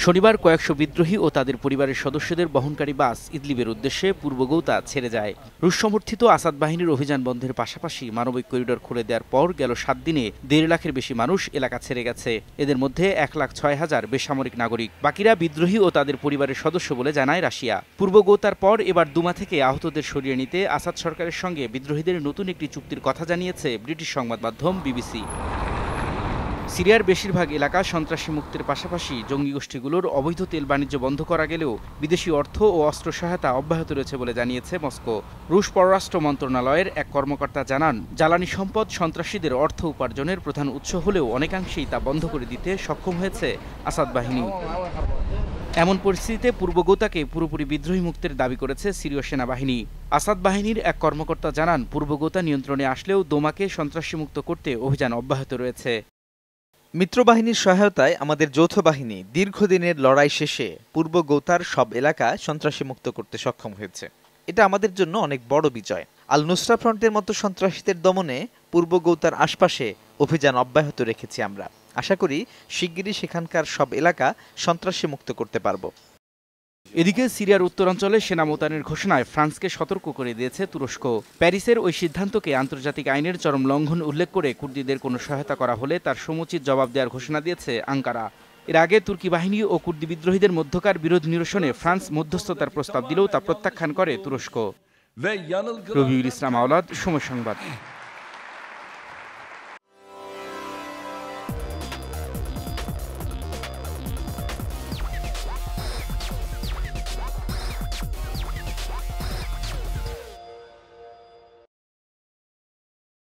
শনিবার কয়েকশো বিদ্রোহী ও তাদের পরিবারের সদস্যদের বহনকারী বাস ইদলিবের উদ্দেশ্যে পূর্ব গৌতা ছেড়ে যায়। রুশ সমর্থিত আসাদ বাহিনীর অভিযান বন্ধের পাশাপাশি মানবিক করিডোর খুলে দেওয়ার পর গেল 7 দিনে 1.5 লাখের বেশি মানুষ এলাকা ছেড়ে গেছে। এদের মধ্যে 1,06,000 বেসামরিক নাগরিক, বাকিরা বিদ্রোহী ও তাদের পরিবারের সদস্য বলে জানায় রাশিয়া। পূর্ব গৌতার পর এবার দুমা থেকে আহতদের সরিয়ে নিতে আসাদ সরকারের সঙ্গে বিদ্রোহীদের নতুন একটি চুক্তির কথা জানিয়েছে ব্রিটিশ সংবাদ মাধ্যম বিবিসি। সিরিয়ার বেশিরভাগ এলাকা সন্ত্রাসী মুক্তির পাশাপাশি জঙ্গি গোষ্ঠীগুলোর অবৈধ তেল বাণিজ্য বন্ধ করা গেলেও বিদেশি অর্থ ও অস্ত্র সহায়তা অব্যাহত রয়েছে বলে জানিয়েছে মস্কো। রুশ পররাষ্ট্র মন্ত্রণালয়ের এক কর্মকর্তা জানান, জ্বালানি সম্পদ সন্ত্রাসীদের অর্থ উপার্জনের প্রধান উৎস হলেও অনেকাংশেই তা বন্ধ করে দিতে সক্ষম হয়েছে আসাদ বাহিনী। এমন পরিস্থিতিতে পূর্ব গৌতাকে পুরোপুরি বিদ্রোহী মুক্তের দাবি করেছে সিরীয় সেনাবাহিনী। আসাদ বাহিনীর এক কর্মকর্তা জানান, পূর্ব গৌতা নিয়ন্ত্রণে আসলেও দোমাকে সন্ত্রাসীমুক্ত করতে অভিযান অব্যাহত রয়েছে। মিত্রবাহিনীর সহায়তায় আমাদের যৌথ বাহিনী দীর্ঘদিনের লড়াই শেষে পূর্ব গৌতার সব এলাকা সন্ত্রাসীমুক্ত করতে সক্ষম হয়েছে। এটা আমাদের জন্য অনেক বড় বিজয়। আল নুসরা ফ্রন্টের মতো সন্ত্রাসীদের দমনে পূর্ব গৌতার আশপাশে অভিযান অব্যাহত রেখেছি আমরা। আশা করি শিগগিরই সেখানকার সব এলাকা সন্ত্রাসীমুক্ত করতে পারব। এদিকে সিরিয়ার উত্তরাঞ্চলে সেনা মোতায়েনের ঘোষণায় ফ্রান্সকে সতর্ক করে দিয়েছে তুরস্ক। প্যারিসের ওই সিদ্ধান্তকে আন্তর্জাতিক আইনের চরম লঙ্ঘন উল্লেখ করে কুর্দিদের কোনো সহায়তা করা হলে তার সমুচিত জবাব দেওয়ার ঘোষণা দিয়েছে আঙ্কারা। এর আগে তুর্কি বাহিনী ও কুর্দি বিদ্রোহীদের মধ্যকার বিরোধ নিরসনে ফ্রান্স মধ্যস্থতার প্রস্তাব দিলেও তা প্রত্যাখ্যান করে তুরস্ক। রবিউল ইসলাম আওলাদ, সময় সংবাদ।